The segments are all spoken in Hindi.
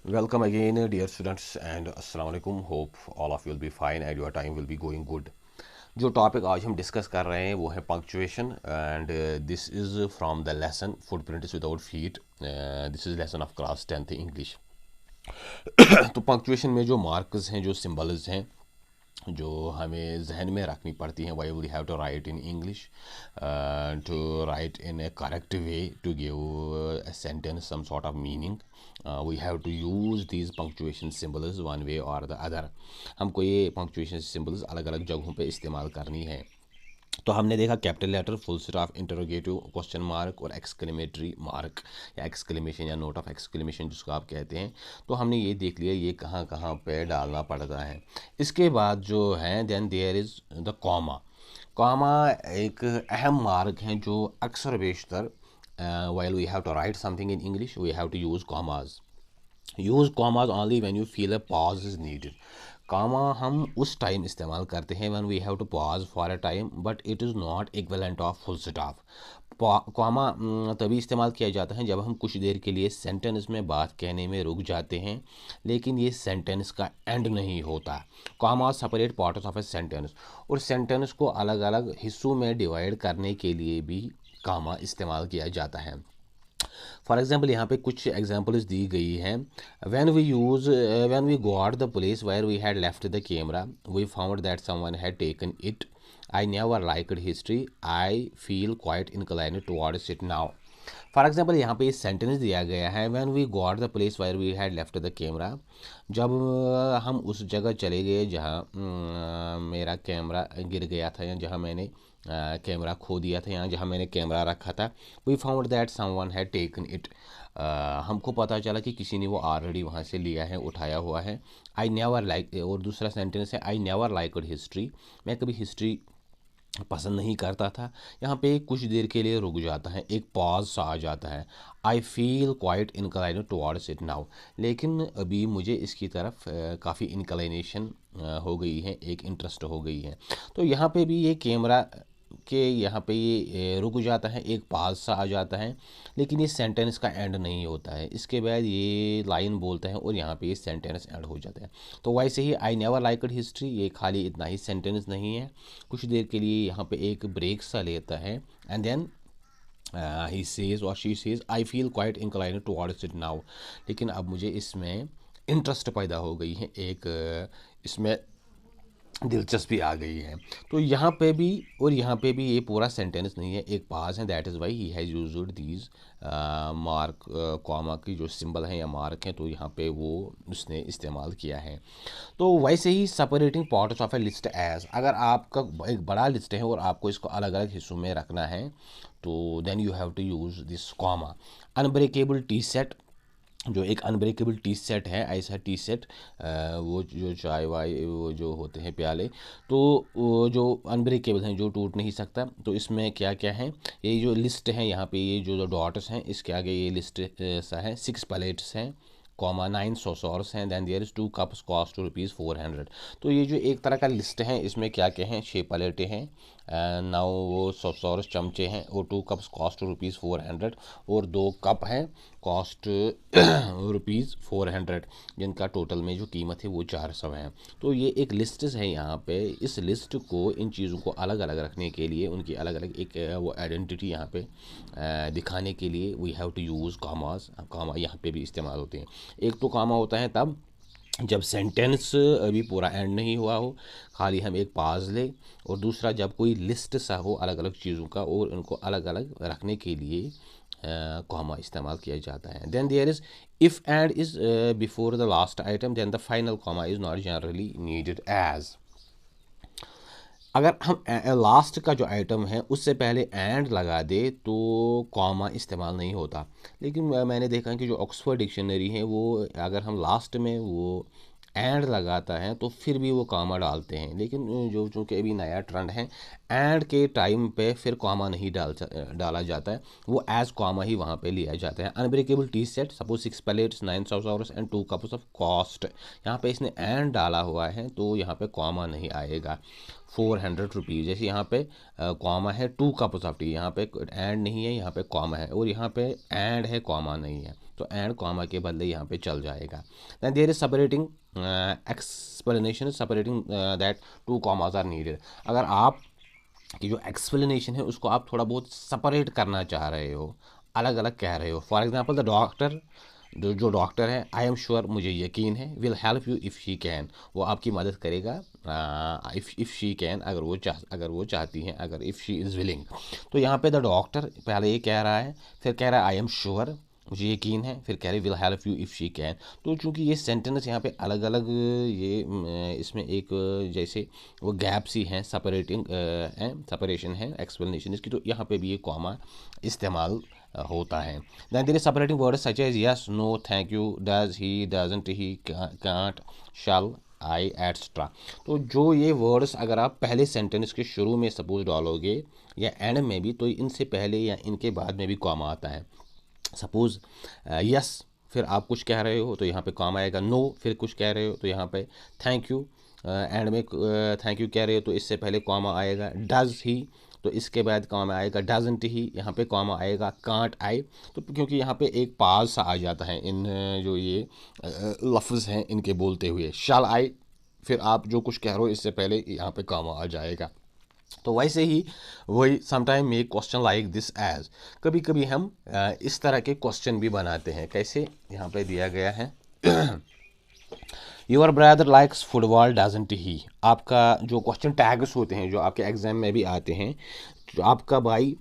Welcome again, dear students, and अस्सलाम वालेकुम. Hope all of you will be fine and your time will be going good. जो टॉपिक आज हम डिस्कस कर रहे हैं वो है punctuation and this is from the lesson footprints without feet. This is lesson of class 10th English. तो पंक्चुएशन में जो मार्क्स हैं, जो सिंबल्स हैं, जो हमें जहन में रखनी पड़ती हैं, why we have to write in English, to write in a correct way to give a sentence some sort of meaning. We have to use these punctuation symbols one way or the other. हमको ये punctuation symbols अलग अलग जगहों पे इस्तेमाल करनी है. तो हमने देखा capital letter, full stop, interrogative, question mark और एक्सक्लेमेटरी मार्क या एक्सक्लेमेशन या नोट ऑफ एक्सक्लेमेशन जिसको आप कहते हैं. तो हमने ये देख लिया ये कहाँ कहाँ पे डालना पड़ता है. इसके बाद जो है then there is the comma. Comma एक अहम मार्क है जो अक्सर बेशतर while we have to write something in English we have to use commas. Use commas only when you feel a pause is needed. Comma हम उस टाइम इस्तेमाल करते हैं when we have to pause for a time, but it is not equivalent of full stop. Comma तभी इस्तेमाल किया जाता है जब हम कुछ देर के लिए सेंटेंस में बात कहने में रुक जाते हैं लेकिन ये सेंटेंस का एंड नहीं होता. Comma separate parts of a sentence, और सेंटेंस को अलग अलग हिस्सों में डिवाइड करने के लिए भी कॉमा इस्तेमाल किया जाता है. फॉर एग्जाम्पल यहाँ पे कुछ एग्जाम्पल्स दी गई हैं. When we got the place where we had left the camera we found that someone had taken it. I never liked history. I feel quite inclined towards it now. For example यहाँ पे सेंटेंस दिया गया है when we got the place where we had left the camera. जब हम उस जगह चले गए जहाँ मेरा कैमरा गिर गया था या जहाँ मैंने कैमरा खो दिया था, यहाँ जहाँ मैंने कैमरा रखा था. We found that someone had taken it. हमको पता चला कि किसी ने वो ऑलरेडी वहाँ से लिया है, उठाया हुआ है. आई नेवर लाइक, और दूसरा सेंटेंस है आई नेवर लाइक्ड हिस्ट्री. मैं कभी हिस्ट्री पसंद नहीं करता था. यहाँ पे कुछ देर के लिए रुक जाता है, एक पॉज सा आ जाता है. आई feel quite inclined towards it now. लेकिन अभी मुझे इसकी तरफ काफ़ी इनक्लाइनेशन हो गई है, एक इंटरेस्ट हो गई है. तो यहाँ पे भी ये कैमरा के यहाँ पे ये रुक जाता है, एक पास सा आ जाता है, लेकिन ये सेंटेंस का एंड नहीं होता है. इसके बाद ये लाइन बोलता है और यहाँ पे ये सेंटेंस एंड हो जाता है. तो वैसे ही आई नेवर लाइक्ड हिस्ट्री, ये खाली इतना ही सेंटेंस नहीं है, कुछ देर के लिए यहाँ पे एक ब्रेक सा लेता है एंड देन ही सेज और she says I feel quite inclined towards it now. लेकिन अब मुझे इसमें इंटरेस्ट पैदा हो गई है, एक इसमें दिलचस्पी आ गई है. तो यहाँ पे भी और यहाँ पे भी ये पूरा सेंटेंस नहीं है, एक पास है. That is why he has used these mark, comma की जो सिंबल हैं या मार्क हैं, तो यहाँ पे वो उसने इस्तेमाल किया है. तो वैसे ही separating parts of a list as, अगर आपका एक बड़ा लिस्ट है और आपको इसको अलग अलग हिस्सों में रखना है तो then you have to use this comma. Unbreakable tea set, जो एक अनब्रेकेबल टी सेट है, ऐसा टी सेट, वो जो चाय वाय वो जो होते हैं प्याले, तो वो जो अनब्रेकेबल हैं, जो टूट नहीं सकता. तो इसमें क्या क्या है, ये जो लिस्ट है यहाँ पे ये जो डॉट्स हैं इसके आगे ये लिस्ट सा है. 6 प्लेट्स हैं, कॉमा 9 सॉसॉर्स हैं, then there is 2 cups cost ₹400. तो ये जो एक तरह का लिस्ट है इसमें क्या क्या हैं, 6 प्लेटें हैं, 9 वो सॉसॉर्स चमचे हैं, और 2 कप्स कॉस्ट ₹400, और 2 कप हैं कॉस्ट ₹400, जिनका टोटल में जो कीमत है वो 400 है. तो ये एक लिस्ट है यहाँ पे. इस लिस्ट को, इन चीज़ों को अलग अलग रखने के लिए, उनकी अलग अलग एक वो आइडेंटिटी यहाँ पे दिखाने के लिए we have to use commas. Comma यहाँ पे भी इस्तेमाल होते हैं. एक तो कॉमा होता है तब जब सेंटेंस अभी पूरा एंड नहीं हुआ हो, खाली हम एक पाज ले, और दूसरा जब कोई लिस्ट सा हो अलग अलग चीज़ों का और उनको अलग अलग रखने के लिए कॉमा इस्तेमाल किया जाता है. Then there is if and is before the last item then the final comma is not generally needed as. अगर हम लास्ट का जो आइटम है उससे पहले एंड लगा दे तो कॉमा इस्तेमाल नहीं होता. लेकिन मैंने देखा कि जो ऑक्सफोर्ड डिक्शनरी है वो अगर हम लास्ट में वो एंड लगाता है तो फिर भी वो कॉमा डालते हैं. लेकिन जो चूँकि अभी नया ट्रेंड है, एंड के टाइम पे फिर कॉमा नहीं डाला जाता है, वो एज कॉमा ही वहाँ पे लिया जाता है. Unbreakable tea set, suppose 6 plates 9 saucers and 2 cups of cost, यहाँ पे इसने एंड डाला हुआ है तो यहाँ पे कॉमा नहीं आएगा. ₹400, जैसे यहाँ पे कॉमा है 2 कप्स ऑफ टी, यहाँ पे एंड नहीं है, यहाँ पे कॉमा है, और यहाँ पे एंड है कॉमा नहीं है. तो एंड कॉमा के बदले यहाँ पे चल जाएगा। Then there is separating explanation separating that two commas are needed. अगर आप कि जो एक्सप्लेनेशन है उसको आप थोड़ा बहुत सेपरेट करना चाह रहे हो, अलग अलग कह रहे हो। फॉर एग्जांपल द डॉक्टर, जो डॉक्टर है, आई एम श्योर, मुझे यकीन है, will help you if she can, वो आपकी मदद करेगा इफ़ शी कैन, अगर वो चाहती हैं, अगर इफ़ शी इज़ विलिंग। तो यहाँ पे द डॉक्टर पहले ये कह रहा है, फिर कह रहा है आई एम श्योर, मुझे यकीन है, फिर कह रहे will help you if she can. तो चूंकि ये सेंटेंस यहाँ पे अलग अलग, ये इसमें एक जैसे वो गैप सी हैं, सेपरेशन है एक्सप्लेनेशन इसकी, तो यहाँ पे भी ये कॉमा इस्तेमाल होता है। Then there is separating words such as yes, no, thank you, does he, doesn't he, can't, shall, I, etcetera. तो जो ये वर्ड्स अगर आप पहले सेंटेंस के शुरू में सपोज डालोगे या एंड में भी, तो इनसे पहले या इनके बाद में भी कॉमा आता है। सपोज यस फिर आप कुछ कह रहे हो तो यहाँ पे कॉमा आएगा, नो फिर कुछ कह रहे हो तो यहाँ पे थैंक यू, एंड में थैंक यू कह रहे हो तो इससे पहले कॉमा आएगा। डज ही, तो इसके बाद कॉमा आएगा। डजंट ही, यहाँ पे कॉमा आएगा। कांट आई, तो क्योंकि यहाँ पे एक पाज सा आ जाता है इन जो ये लफ्ज़ हैं इनके बोलते हुए। शैल आई, फिर आप जो कुछ कह रहे हो इससे पहले यहाँ पे कॉमा आ जाएगा। तो वैसे ही वही sometime make question like this as, कभी कभी हम इस तरह के क्वेश्चन भी बनाते हैं। कैसे, यहाँ पे दिया गया है your brother likes football doesn't ही। आपका जो क्वेश्चन टैग्स होते हैं जो आपके एग्जाम में भी आते हैं, जो आपका भाई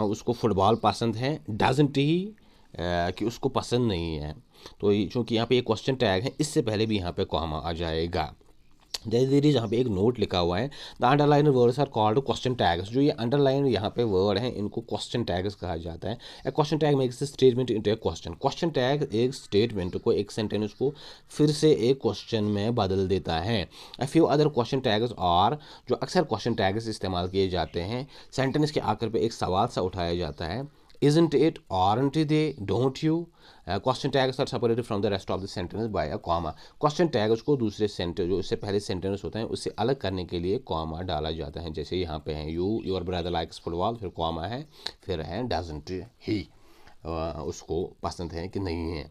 उसको फुटबॉल पसंद है, डजंट ही कि उसको पसंद नहीं है। तो चूँकि यहाँ पे ये क्वेश्चन टैग है, इससे पहले भी यहाँ पे कॉमा आ जाएगा। जैसे धीरे यहाँ पे एक नोट लिखा हुआ है, the underline words are called question tags. जो ये अंडरलाइन यहाँ पे वर्ड हैं इनको क्वेश्चन टैग्स कहा जाता है। A question tag makes the statement into a question. Question tag एक स्टेटमेंट को, एक सेंटेंस को फिर से एक क्वेश्चन में बदल देता है। A few other question tags और जो अक्सर क्वेश्चन टैग्स इस्तेमाल किए जाते हैं, सेंटेंस के आखिर पर एक सवाल सा उठाया जाता है, isn't it, aren't they, don't you। Question tags are separated from the rest of the sentence by a comma. Question tags को दूसरे सेंटेंस, जो इससे पहले सेंटेंस होता है, उससे अलग करने के लिए कॉमा डाला जाता है। जैसे यहाँ पे है you, your brother likes football, फिर कॉमा है, फिर है डजंट ही, उसको पसंद है कि नहीं है।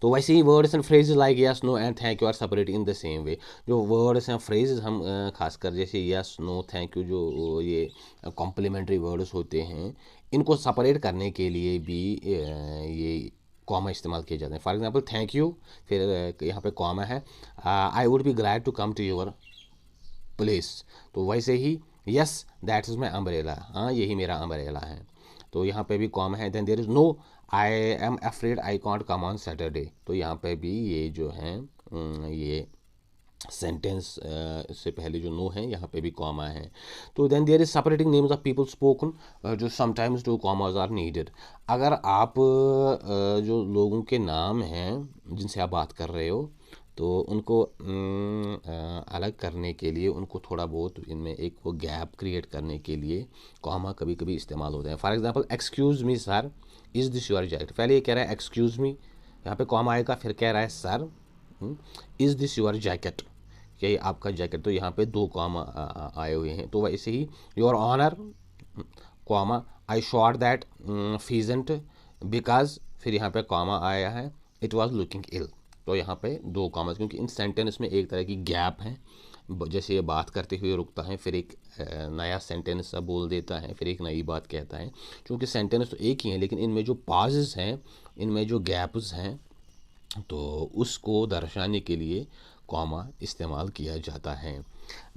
तो वैसे ही words and phrases like yes, no and thank you are separated in the same way. जो वर्ड्स हैं, फ्रेजेस हम खासकर जैसे यस, नो, थैंक यू, जो ये कॉम्प्लीमेंट्री वर्ड्स होते हैं, इनको सेपरेट करने के लिए भी ये कॉमा इस्तेमाल किए जाते हैं। फॉर एग्जांपल थैंक यू, फिर यहाँ पे कॉमा है, I would be glad to come to your place. तो वैसे ही yes that is my umbrella, हाँ यही मेरा अम्ब्रेला है, तो यहाँ पे भी कॉमा है। Then there is no I am afraid I can't come on Saturday. तो यहाँ पे भी ये जो है ये सेंटेंस से पहले जो नो है यहाँ पे भी कॉमा है। तो then there is separating names of people spoken, जो sometimes two commas are needed. अगर आप जो लोगों के नाम हैं जिनसे आप बात कर रहे हो, तो उनको अलग करने के लिए, उनको थोड़ा बहुत इनमें एक वो गैप क्रिएट करने के लिए कॉमा कभी कभी इस्तेमाल होते हैं। For example excuse me sir, is this your jacket. पहले ये कह रहा है एक्सक्यूज़ मी, यहाँ पे कॉमा आएगा, फिर कह रहा है sir, is this your jacket, क्या ये आपका जैकेट। तो यहाँ पे दो कॉमा आए हुए हैं। तो वैसे ही your honour, comma, I shot that pheasant because, फिर यहाँ पे कॉमा आया है, इट वाज लुकिंग इल। तो यहाँ पे दो कॉमा, क्योंकि इन सेंटेंस में एक तरह की गैप है, जैसे ये बात करते हुए रुकता है, फिर एक नया सेंटेंस सा बोल देता है, फिर एक नई बात कहता है। क्योंकि सेंटेंस तो एक ही है, लेकिन इनमें जो पाजेस हैं, इनमें जो गैप्स हैं, तो उसको दर्शाने के लिए कॉमा इस्तेमाल किया जाता है।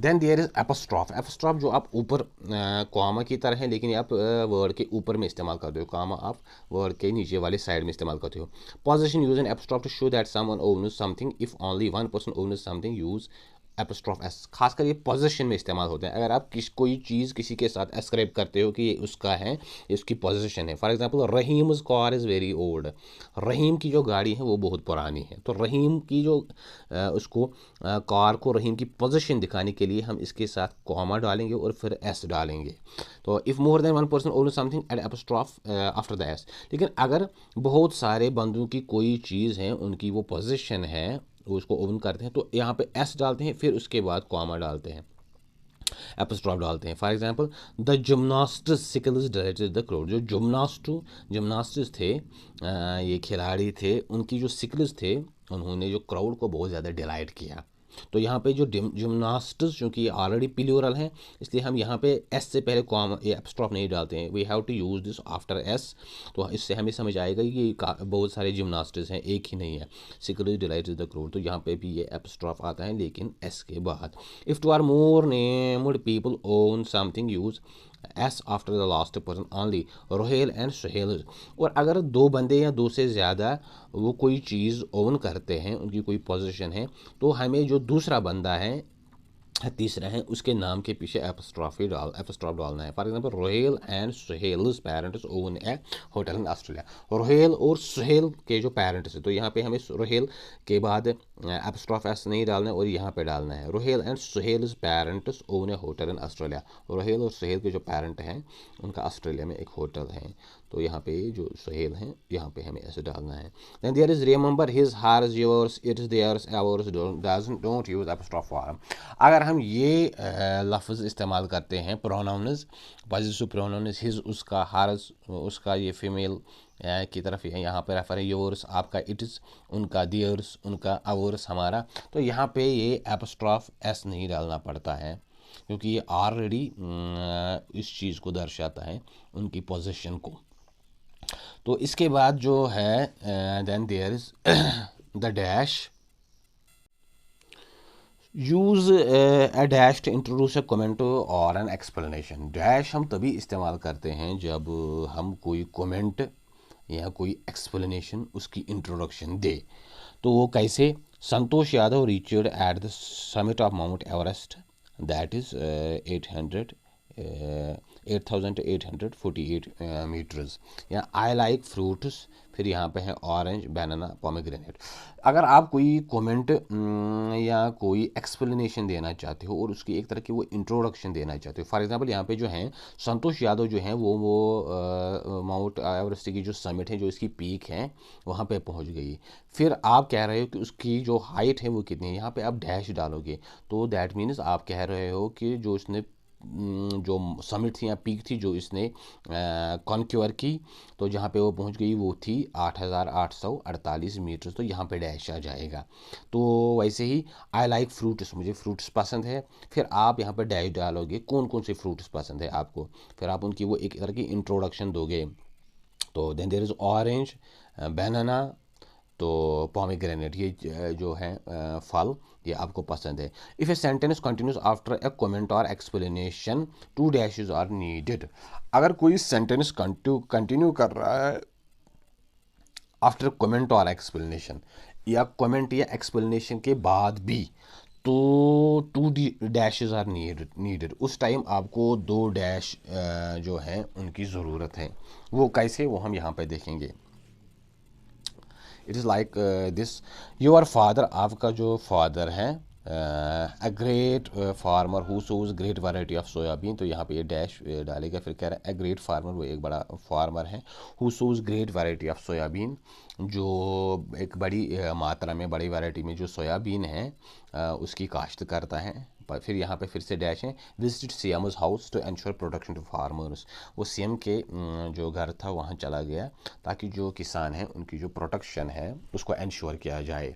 Then there is apostrophe. Apostrophe जो आप ऊपर कॉमा की तरह है, लेकिन आप वर्ड के ऊपर में इस्तेमाल करते हो, कॉमा आप वर्ड के नीचे वाले साइड में इस्तेमाल करते हो। Possession use an apostrophe to show that someone owns something, if only one person owns something use apostrophe S. खासकर ये पोजीशन में इस्तेमाल होते हैं। अगर आप कोई चीज़ किसी के साथ एस्क्राइब करते हो कि ये उसका है, ये उसकी पोजीशन है। For example Rahim's car is very old, Rahim की जो गाड़ी है वो बहुत पुरानी है। तो रहीम की जो उसको कार को, रहीम की पोजीशन दिखाने के लिए हम इसके साथ कॉमा डालेंगे और फिर एस डालेंगे। तो if more than one person owns something add apostrophe after the S. लेकिन अगर बहुत सारे बंदों की कोई चीज़ है, उनकी वो पोजीशन है, वो उसको ओवन करते हैं, तो यहाँ पे एस डालते हैं, फिर उसके बाद कॉमा डालते हैं। एपोस्ट्रॉफ डालते हैं। For example the gymnasts' skills delighted the crowd, जो जिमनास्टिस थे, ये खिलाड़ी थे, उनकी जो सिकल्स थे उन्होंने जो क्राउड को बहुत ज़्यादा डिलाइट किया। तो यहाँ पे जो जिमनास्टिस, चूँकि ऑलरेडी प्लूरल हैं, इसलिए हम यहाँ पे एस से पहले कॉमा ये एपोस्ट्रॉफ नहीं डालते हैं। We have to use this after S. तो इससे हमें समझ आएगा कि बहुत सारे जिमनास्टिस हैं, एक ही नहीं है। सिकल्स डिलाइटेड द क्राउड, तो यहाँ पे भी ये एपोस्ट्रॉफ आता है लेकिन एस के बाद। If two or more named people own something use S after the last person only Rohail and Suhail. और अगर दो बंदे या दो से ज़्यादा वो कोई चीज़ ओन करते हैं, उनकी कोई पोजीशन है, तो हमें जो दूसरा बंदा है, तीसरा है, उसके नाम के पीछे एपोस्ट्रॉफ डालना है। For example Rohel and Suhel's parents own a hotel in Australia. Rohel और सुहेल के जो पेरेंट्स है, तो यहाँ पे हमें रोहेल के बाद एपोस्ट्रॉफ एस नहीं डालना है और यहाँ पे डालना है Rohel and Suhel's parents own a hotel in Australia. Rohel और सुहेल के जो पेरेंट हैं उनका ऑस्ट्रेलिया में एक होटल है, तो यहाँ पे जो सुहेल हैं यहाँ पे हमें ऐसे डालना है। Then there is remember his hers yours it is theirs ours don't use apostrophe form. अगर हम ये लफ्ज़ इस्तेमाल करते हैं प्रोनाउन्स, पॉजिटिव प्रोनाउन्स, हिज उसका, हर्स उसका, ये फीमेल की तरफ है, यहाँ पे रेफर है, योर्स आपका, इट इज़ उनका, दियर्स उनका, आवर्स हमारा। तो यहाँ पे ये एपोस्ट्रॉफ एस नहीं डालना पड़ता है क्योंकि ये ऑलरेडी इस चीज़ को दर्शाता है, उनकी पोजीशन को। तो इसके बाद जो है then there is the dash. Use a dash to introduce a comment और एन एक्सप्लेनेशन। डैश हम तभी इस्तेमाल करते हैं जब हम कोई कमेंट या कोई एक्सप्लेनेशन, उसकी इंट्रोडक्शन दे। तो वो कैसे? Santosh Yadav reached at the summit of Mount Everest, that is 8,848 metres. या आई लाइक फ्रूट्स, फिर यहाँ पे है ऑरेंज, बनाना, पोमेग्रेनेट। अगर आप कोई कमेंट या कोई एक्सप्लेनेशन देना चाहते हो और उसकी एक तरह की वो इंट्रोडक्शन देना चाहते हो, फॉर एग्जांपल यहाँ पे जो हैं संतोष यादव जो हैं वो माउंट एवरेस्ट की जो समिट है, जो इसकी पीक है, वहाँ पे पहुँच गई। फिर आप कह रहे हो कि उसकी जो हाइट है वो कितनी है, यहाँ पे आप डैश डालोगे, तो दैट मीन्स आप कह रहे हो कि जो इसने जो समिट थी या पीक थी जो इसने कॉन्क्योर की, तो जहाँ पे वो पहुँच गई वो थी 8,848 मीटर, तो यहाँ पे डैश आ जाएगा। तो वैसे ही आई लाइक फ्रूट्स, मुझे फ्रूट्स पसंद है, फिर आप यहाँ पे डैश डालोगे कौन कौन से फ्रूट्स पसंद है आपको, फिर आप उनकी वो एक तरह की इंट्रोडक्शन दोगे। तो देन देयर इज़ ऑरेंज, बनाना, तो पोमेग्रेनेट, ये जो है फल, ये आपको पसंद है। If a sentence continuous after a comment और एक्सप्लेनेशन, 2 डैशेस आर नीडेड। अगर कोई सेंटेंस कंटिन्यू कर रहा है आफ्टर कमेंट और एक्सप्लेनेशन, या कमेंट या एक्सप्लेनेशन के बाद भी, तो 2 डैशेस आर नीडेड। उस टाइम आपको 2 डैश जो हैं उनकी ज़रूरत है। वो कैसे, वो हम यहाँ पे देखेंगे। It is like this, your father, आपका जो फादर है, a great farmer who shows great variety of soybean, तो यहाँ पे ये डैश डालेगा। फिर कह रहा है ए ग्रेट फार्मर, वो एक बड़ा फार्मर है, who shows great variety of soybean, जो एक बड़ी मात्रा में, बड़ी वैरायटी में जो सोयाबीन है उसकी काश्त करता है। फिर यहाँ पे फिर से डैश है, visit CM's house to ensure protection to farmers. वो सीएम के जो घर था वहाँ चला गया ताकि जो किसान हैं उनकी जो प्रोटेक्शन है उसको एंश्योर किया जाए।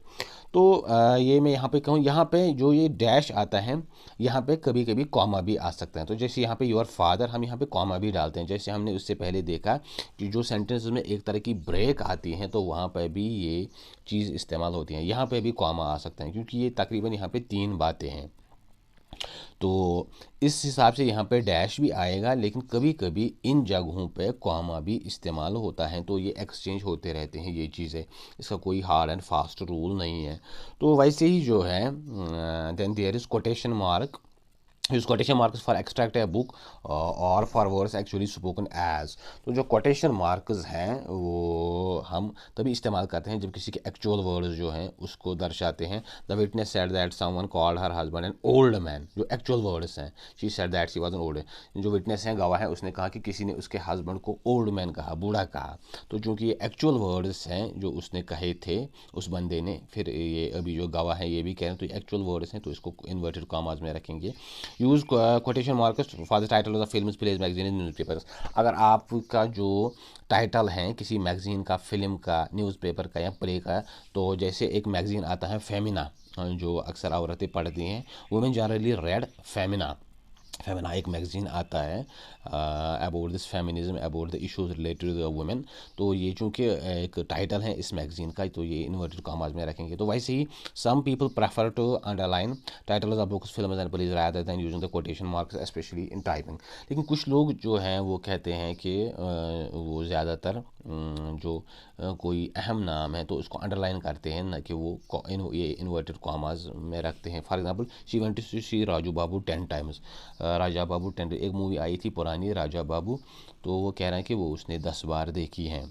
तो ये मैं यहाँ पे कहूँ, यहाँ पे जो ये डैश आता है, यहाँ पे कभी कभी कॉमा भी आ सकता है। तो जैसे यहाँ पे योर फादर, हम यहाँ पे कॉमा भी डालते हैं। जैसे हमने उससे पहले देखा कि जो सेंटेंस में एक तरह की ब्रेक आती है, तो वहाँ पर भी ये चीज़ इस्तेमाल होती है। यहाँ पे भी कॉमा आ सकता है क्योंकि ये तकरीबन यहाँ पे 3 बातें हैं। तो इस हिसाब से यहाँ पे डैश भी आएगा, लेकिन कभी कभी इन जगहों पे कॉमा भी इस्तेमाल होता है। तो ये एक्सचेंज होते रहते हैं ये चीज़ें, इसका कोई हार्ड एंड फास्ट रूल नहीं है। तो वैसे ही जो है then there is quotation mark, use quotation marks for extract a book और for words actually spoken as. तो जो कोटेशन मार्क्स हैं वो हम तभी इस्तेमाल करते हैं जब किसी के एक्चुअल वर्ड्स जो हैं उसको दर्शाते हैं। The witness said that someone called her husband an old man, जो एक्चुअल वर्ड्स हैं, she said that she was an old. जो विटनेस हैं, गवाह है, उसने कहा कि किसी ने उसके हस्बैंड को ओल्ड मैन कहा, बूढ़ा कहा। तो चूँकि ये एक्चुअल वर्ड्स हैं जो उसने कहे थे उस बंदे ने, फिर ये अभी जो गवाह है ये भी कह रहे हैं, तो ये एक्चुअल वर्ड्स हैं, तो इसको इन्वर्टेड कॉमास में रखेंगे। Use quotation marks for the title of the film plays magazine newspapers. अगर आपका जो टाइटल है किसी मैगजीन का, फिल्म का, न्यूज़पेपर का या प्ले का, तो जैसे एक मैगजीन आता है फेमिना, जो अक्सर औरतें पढ़ती हैं, women generally read Femina. Femina एक मैगज़ीन आता है about this feminism, about the issues related to the women. तो ये चूँकि एक टाइटल है इस मैगज़ीन का, तो ये इन्वर्टेड कॉमास में रखेंगे। तो वैसे ही some people prefer to underline titles of books, films and plays rather than using the quotation marks specially in typing. लेकिन कुछ लोग जो हैं वो कहते हैं कि वो ज़्यादातर जो कोई अहम नाम है तो उसको अंडरलाइन करते हैं, ना कि वो ये इन्वर्टेड कॉमास में रखते हैं। For example she went to see Raju Babu 10 times. Raja Babu 10, एक मूवी आई थी पुरानी राजा बाबू, तो वो कह रहे हैं कि वो उसने 10 बार देखी है।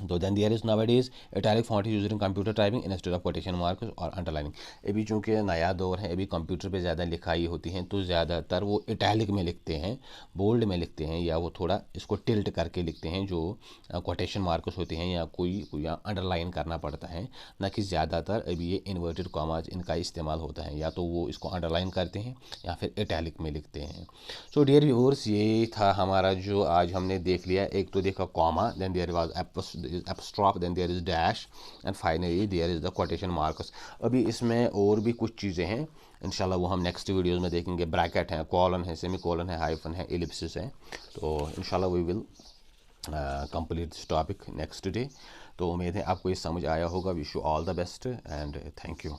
तो then there is nowadays italic font is used in computer typing instead of quotation marks और अंडरलाइनिंग। अभी चूँकि नया दौर है, अभी कंप्यूटर पे ज़्यादा लिखाई होती हैं, तो ज़्यादातर वो इटैलिक में लिखते हैं, बोल्ड में लिखते हैं, या वो थोड़ा इसको टिल्ट करके लिखते हैं जो कोटेशन मार्क्स होते हैं, या कोई या अंडरलाइन करना पड़ता है। ना कि ज़्यादातर अभी ये इन्वर्टेड कॉमास इनका इस्तेमाल होता है, या तो वो इसको अंडरलाइन करते हैं या फिर इटैलिक में लिखते हैं। सो डियर व्यूअर्स, ये था हमारा जो आज हमने देख लिया। एक तो देखा comma, then there was apostrophe, then there is dash, and finally there is the quotation marks. अभी इसमें और भी कुछ चीज़ें हैं, इंशाल्लाह वो हम नेक्स्ट वीडियोस में देखेंगे। ब्रैकेट है, कॉलन है, सेमी कॉलन है, हाइफन है, एलिप्सिस है। तो इंशाल्लाह we will complete this topic next day. तो उम्मीद है आपको ये समझ आया होगा। Wish you all the best and thank you.